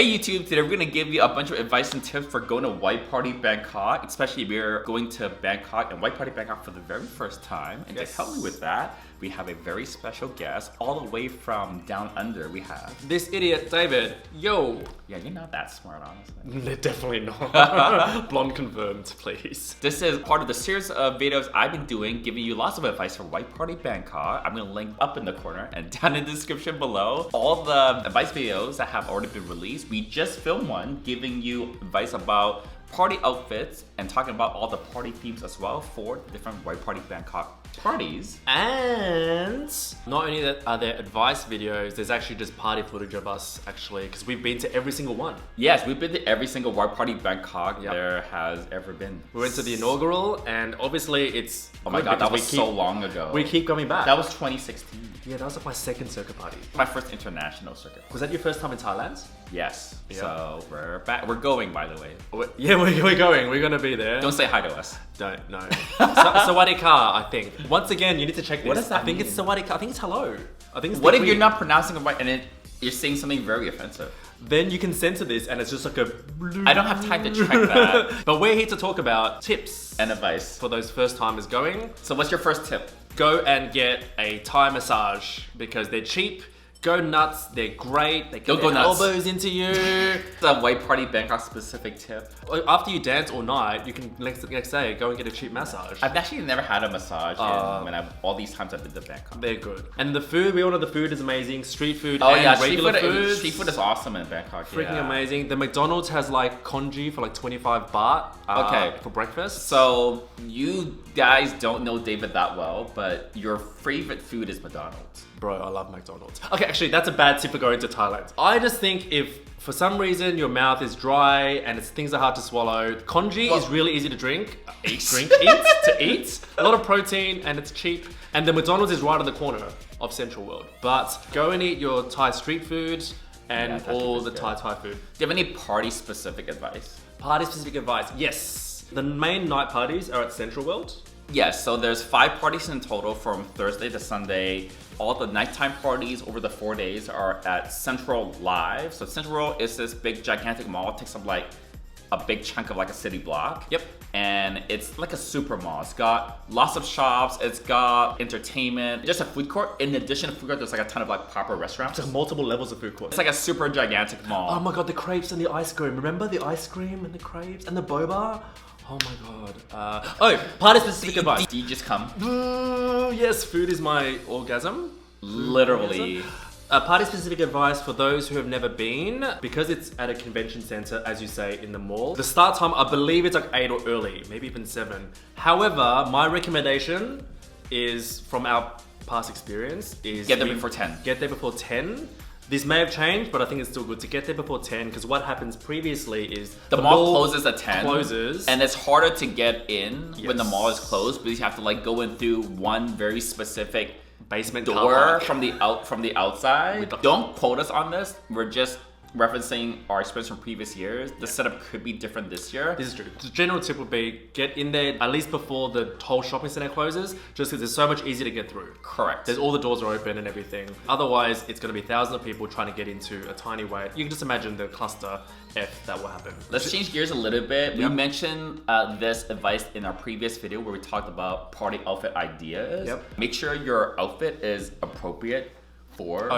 Hey YouTube, today we're going to give you a bunch of advice and tips for going to White Party Bangkok, especially if you're going to Bangkok and White Party Bangkok for the very first time. And to help me with that, we have a very special guest all the way from down under. We have this idiot, David. Yo! Yeah, you're not that smart, honestly. Definitely not. Blonde confirmed, please. This is part of the series of videos I've been doing, giving you lots of advice for White Party Bangkok. I'm going to link up in the corner and down in the description below all the advice videos that have already been released. We just filmed one giving you advice about party outfits and talking about all the party themes as well for different White Party Bangkok parties. And not only that are there advice videos, there's actually just party footage of us actually, because we've been to every single one. Yes, we've been to every single White Party Bangkok there has ever been. We went to the inaugural and obviously it's... Oh my god, that was so long ago. We keep coming back. That was 2016. Yeah, that was like my second circuit party. My first international circuit. Was that your first time in Thailand? Yes. Yeah. So we're back. We're going, by the way. Yeah, we're going. We're gonna be there. Don't say hi to us. Don't, no. Sawadee ka, I think. Once again, you need to check this. What does that I think mean? it's Sawadee ka. I think it's hello. I think it's what if you're not pronouncing it right and you're saying something very offensive? Then you can censor this and it's just like a... I don't have time to check that. But we're here to talk about tips and advice for those first timers going. So what's your first tip? Go and get a Thai massage because they're cheap. Go nuts, they're great. They get their elbows into you. It's a White Party Bangkok specific tip. After you dance all night, you can next day go and get a cheap massage. I've actually never had a massage all these times I've been to Bangkok. They're good. And the food, we all know the food is amazing. Street food regular food. Street food is awesome in Bangkok. Freaking amazing. The McDonald's has like congee for like 25 baht for breakfast. So you guys don't know David that well, but your favorite food is McDonald's. Bro, I love McDonald's. Okay, actually, that's a bad tip for going to Thailand. I just think if, for some reason, your mouth is dry and things are hard to swallow, congee is really easy to drink. Eat. A lot of protein and it's cheap. And the McDonald's is right on the corner of CentralWorld. But go and eat your Thai street food and all the Thai food. Do you have any party-specific advice? Party-specific advice, yes. The main night parties are at CentralWorld. Yes, so there's 5 parties in total from Thursday to Sunday. All the nighttime parties over the 4 days are at Central Live. So CentralWorld is this big gigantic mall. It takes up like a big chunk of like a city block. Yep. And it's like a super mall. It's got lots of shops. It's got entertainment. Just a food court. In addition to food court, there's like a ton of like proper restaurants. There's multiple levels of food court. It's like a super gigantic mall. Oh my god, the crepes and the ice cream. Remember the ice cream and the crepes and the boba? Oh my god. Party-specific advice. Do you just come? Yes, food is my orgasm. Literally. Party-specific advice for those who have never been, because it's at a convention center, as you say, in the mall. The start time, I believe it's like 8 or early, maybe even 7. However, my recommendation is, from our past experience, is... Get there before 10. Get there before 10. This may have changed, but I think it's still good to get there before 10, because what happens previously is the mall closes at 10. And it's harder to get in when the mall is closed, because you have to like go in through one very specific basement door from the outside. Don't quote us on this. We're just referencing our experience from previous years. The setup could be different this year. This is true. The general tip would be get in there at least before the whole shopping center closes, just because it's so much easier to get through. Correct. There's all the doors are open and everything. Otherwise, it's going to be thousands of people trying to get into a tiny way. You can just imagine the cluster F that will happen. Let's change gears a little bit. We mentioned this advice in our previous video where we talked about party outfit ideas. Make sure your outfit is appropriate for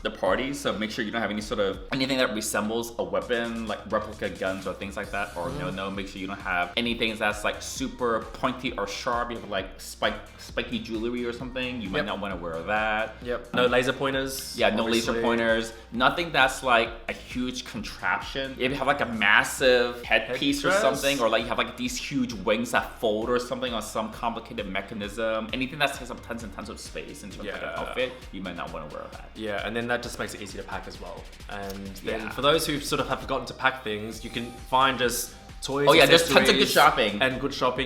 the party, so make sure you don't have any sort of anything that resembles a weapon, like replica guns or things like that, or make sure you don't have anything that's like super pointy or sharp. You have like spiky jewelry or something, you might not want to wear that. No laser pointers. No laser pointers. Nothing that's like a huge contraption. If you have like a massive headpiece or something, or like you have like these huge wings that fold or something on some complicated mechanism, anything that takes up tons and tons of space into like an outfit, you might not want to wear that. Yeah, and then that just makes it easy to pack as well. And then for those who sort of have forgotten to pack things, you can find just toys. There's tons of good shopping.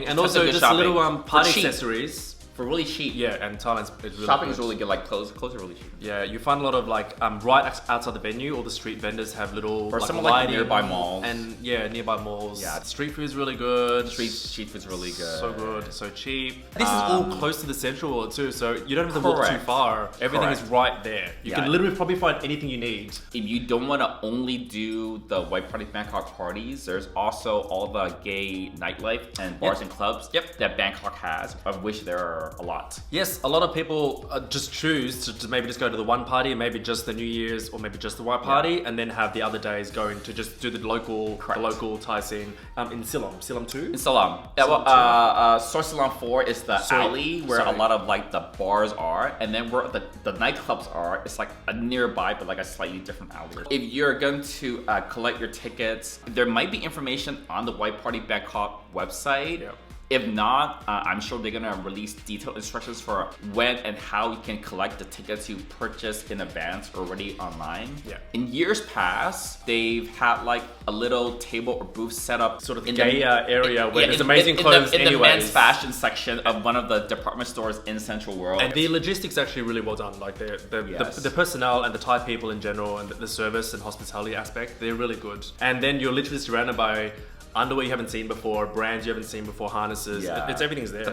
And also just little party accessories for really cheap. Yeah, and Thailand's is really Shopping good. is really good. Like clothes are really cheap. Yeah, you find a lot of like right outside the venue, all the street vendors have little Or like, some lighting like nearby malls. and nearby malls. Yeah. Street food's really good. Street food's really good. So good, so cheap. This is all close to the CentralWorld too, so you don't have to walk too far. Everything is right there. You can literally probably find anything you need. If you don't want to only do the White Party Bangkok parties, there's also all the gay nightlife and bars and clubs that Bangkok has, of which there are a lot. Yes, a lot of people just choose to maybe just go to the one party, and maybe just the New Year's, or maybe just the White Party, and then have the other days going to just do the local Thai scene in Siloam 2? In Siloam. Yeah, well, Source Siloam 4 is the alley where a lot of like the bars are, and then where the nightclubs are, it's like a nearby, but like a slightly different alley. If you're going to collect your tickets, there might be information on the White Party Bangkok website. Yeah. If not, I'm sure they're gonna release detailed instructions for when and how you can collect the tickets you purchased in advance already online. Yeah. In years past, they've had like a little table or booth set up sort of in the area where there's amazing clothes in the men's fashion section of one of the department stores in CentralWorld. And the logistics actually really well done. Like the personnel and the Thai people in general, and the service and hospitality aspect, they're really good. And then you're literally surrounded by underwear you haven't seen before, brands you haven't seen before, harnesses. Everything's there.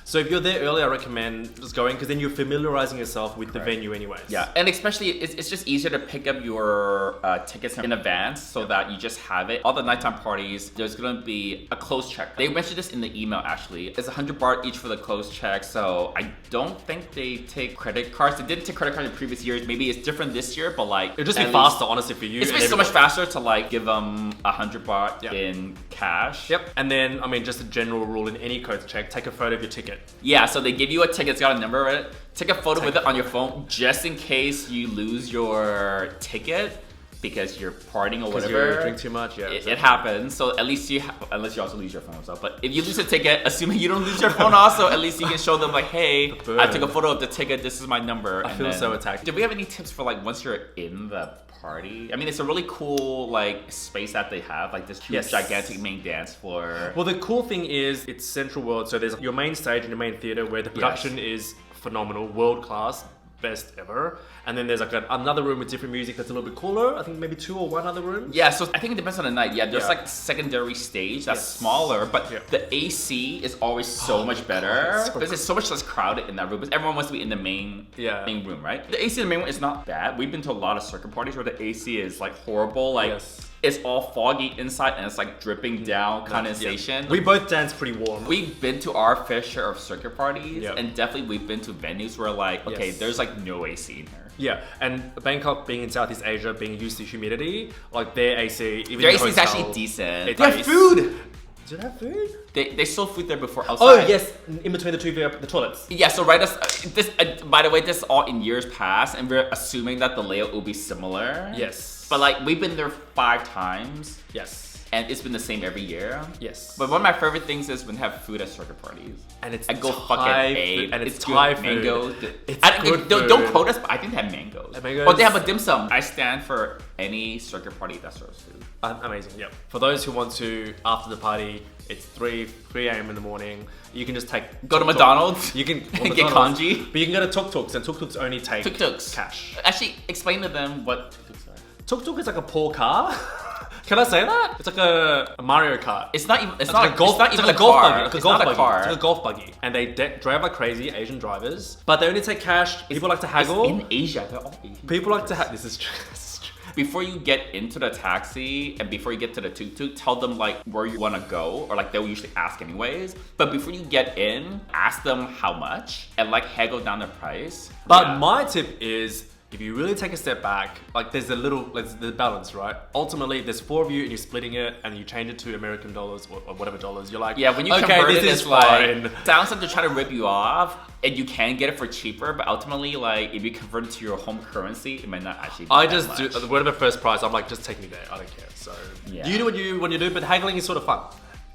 So if you're there early, I recommend just going, because then you're familiarizing yourself with the venue anyways. Yeah, and especially it's just easier to pick up your tickets in advance so that you just have it. All the nighttime parties, there's gonna be a close check. They mentioned this in the email actually. It's 100 baht each for the close check, so I don't think they take credit cards. They didn't take credit cards in previous years. Maybe it's different this year, but like it'll just be faster, honestly, for you. It's been so much faster to like give them 100 baht in cash. Yep. And then, I mean, just a general rule in any coach check, take a photo of your ticket. Yeah, so they give you a ticket, it's got a number in it. Take a photo with it on your phone just in case you lose your ticket because you're partying or whatever. You drink too much, It happens. So at least unless you also lose your phone. So, but if you lose a ticket, assuming you don't lose your phone also, at least you can show them like, hey, I took a photo of the ticket, this is my number. I feel so attacked. Do we have any tips for like once you're in the party? I mean, it's a really cool like space that they have, like this huge gigantic main dance floor. Well, the cool thing is it's CentralWorld, so there's your main stage and your main theater where the production is phenomenal, world class, best ever. And then there's like another room with different music that's a little bit cooler. I think maybe 2 or 1 other room. Yeah, so I think it depends on the night. Yeah, there's like secondary stage that's smaller, but the AC is always so much better because it's so much less crowded in that room. Because everyone wants to be in the main room, right? The AC in the main room is not bad. We've been to a lot of circuit parties where the AC is like horrible, like it's all foggy inside and it's like dripping down condensation. We both dance pretty warm. We've been to our fair share of circuit parties and definitely we've been to venues where like, okay, there's like no AC in here. Yeah, and Bangkok being in Southeast Asia, being used to humidity, like their AC, even their AC is actually decent. They have food! Do they have food? They sold food there before outside. Oh yes, in between the toilets. Yeah, so this by the way, this is all in years past, and we're assuming that the layout will be similar. Yes. But like, we've been there 5 times. Yes. And it's been the same every year. Yes. But one of my favorite things is when they have food at circuit parties. And it's I go fucking ape. And it's Thai food. Mangoes. It's don't quote us, but I think they have mangoes. Mangoes. Or they have a dim sum. I stand for any circuit party that serves food. Amazing, yep. For those who want to, after the party, it's 3 a.m. in the morning, you can just go to McDonald's. You can get kanji. But you can go to tuk-tuks, and tuk-tuks only take tuk-tuks. Cash. Actually, explain to them what tuk-tuks are. Tuk-tuk is like a poor car. Can I say that? It's like a Mario Kart. It's not even. It's not a golf. It's not even a golf buggy. It's not a car. It's like a golf buggy, and they drive like crazy Asian drivers. But they only take cash. People like to haggle. It's in Asia, they're all Asian. People like to This is true. Before you get into the taxi and before you get to the tuk-tuk, tell them like where you want to go, or like they'll usually ask anyways. But before you get in, ask them how much and like haggle down the price. But my tip is, if you really take a step back, like there's the balance, right? Ultimately, there's 4 of you and you're splitting it and you change it to American dollars or whatever dollars. You're like, when you convert it, it's like, sounds like they're trying to rip you off and you can get it for cheaper, but ultimately, like if you convert it to your home currency, it might not actually be I just do whatever first price, I'm like, just take me there, I don't care. So you do what you want to do, but haggling is sort of fun.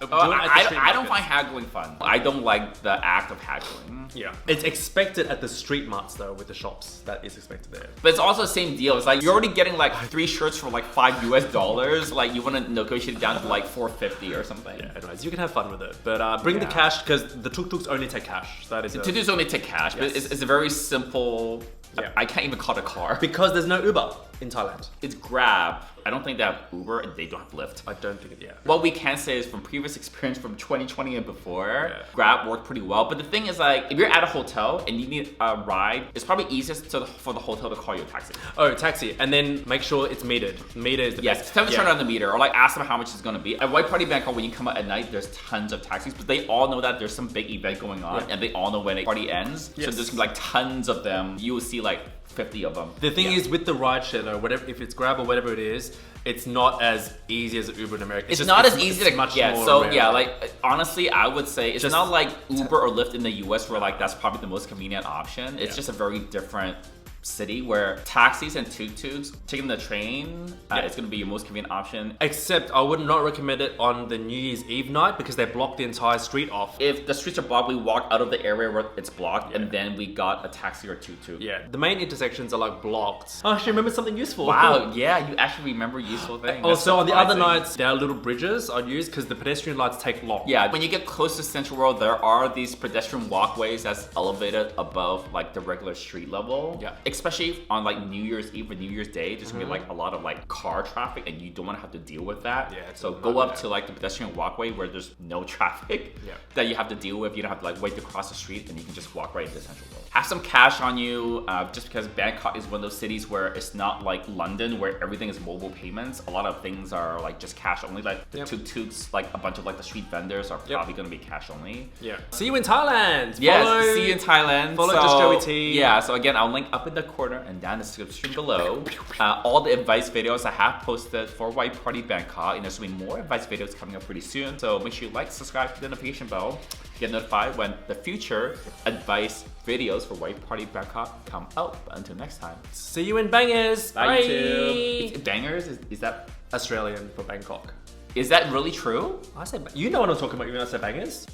I don't find haggling fun. I don't like the act of haggling. Yeah. It's expected at the street marts though, with the shops. That is expected there. But it's also the same deal. It's like you're already getting like 3 shirts for like $5 US. Like you want to negotiate it down to like $4.50 or something. Yeah, anyways, you can have fun with it. But bring the cash, because the tuk-tuks only take cash. That is tuk-tuks only take cash, but it's a very simple... Yeah. I can't even call it a car. Because there's no Uber in Thailand. It's Grab. I don't think they have Uber and they don't have Lyft. I don't think What we can say is from previous experience from 2020 and before, Grab worked pretty well. But the thing is like, if you're at a hotel and you need a ride, it's probably easiest for the hotel to call you a taxi. Oh, taxi. And then make sure it's metered. Meter is the best. Tell them to turn on the meter or like ask them how much it's going to be. At White Party Bangkok, when you come out at night, there's tons of taxis, but they all know that there's some big event going on and they all know when the party ends. So there's like tons of them. You will see like 50 of them. The thing is with the rideshare though, whatever, if it's Grab or whatever it is, it's not as easy as Uber in America. It's not as easy to get. So rare. Like honestly, I would say it's not like Uber or Lyft in the US where like that's probably the most convenient option. It's just a very different city where taxis and tuk-tuks, taking the train, is going to be your most convenient option. Except I would not recommend it on the New Year's Eve night because they block the entire street off. If the streets are blocked, we walk out of the area where it's blocked and then we got a taxi or tuk-tuk. Yeah, the main intersections are like blocked. Oh, I actually remember something useful. Wow, yeah, you actually remember useful things. Also, on the other nights, there are little bridges I'd use because the pedestrian lights take long. Yeah, when you get close to CentralWorld, there are these pedestrian walkways that's elevated above like the regular street level. Yeah. Especially on like New Year's Eve or New Year's Day, there's gonna be like a lot of like car traffic and you don't want to have to deal with that. Yeah, so go up to like the pedestrian walkway where there's no traffic that you have to deal with. You don't have to like wait to cross the street and you can just walk right into CentralWorld. Have some cash on you, just because Bangkok is one of those cities where it's not like London where everything is mobile payments. A lot of things are like just cash only, like tuk-tuks, like a bunch of like the street vendors are probably gonna be cash only. Yeah. See you in Thailand. Yes, see you in Thailand. Follow JustJoeyT. Yeah, so again, I'll link up in the corner and down the description below. All the advice videos I have posted for White Party Bangkok, and there's gonna be more advice videos coming up pretty soon. So make sure you like, subscribe, hit the notification bell, get notified when the future advice videos for White Party Bangkok come out. But until next time, see you in Bangers. Bye. YouTube. Bangers is that Australian for Bangkok? Is that really true? I said you know what I'm talking about when I say Bangers.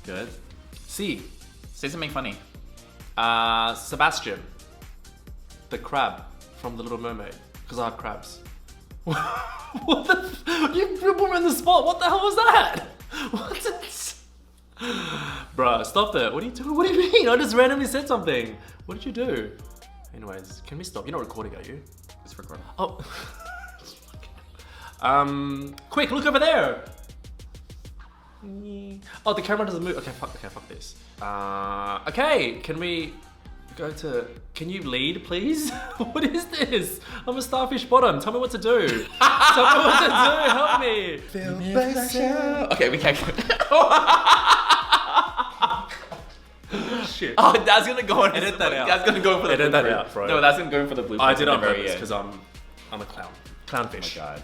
Good. See. Say something funny. Sebastian, the crab from The Little Mermaid, because I have crabs. What the? You put me on the spot. What the hell was that? What's it? Bruh, stop that. What are you doing? What do you mean? I just randomly said something. What did you do? Anyways, can we stop? You're not recording, are you? It's recording. Oh. Quick, look over there. Oh, the camera doesn't move. Okay, fuck this. Okay, can we go to... Can you lead, please? What is this? I'm a starfish bottom. Tell me what to do. Tell me what to do. Help me. Feel better. Okay, we can't... Shit. Oh, that's gonna go in. Edit that out. That's gonna go for the Edit blooper. that out, bro. No, that's gonna go in for the blooper. I did it on purpose because I'm a clown. Clownfish. Oh my god.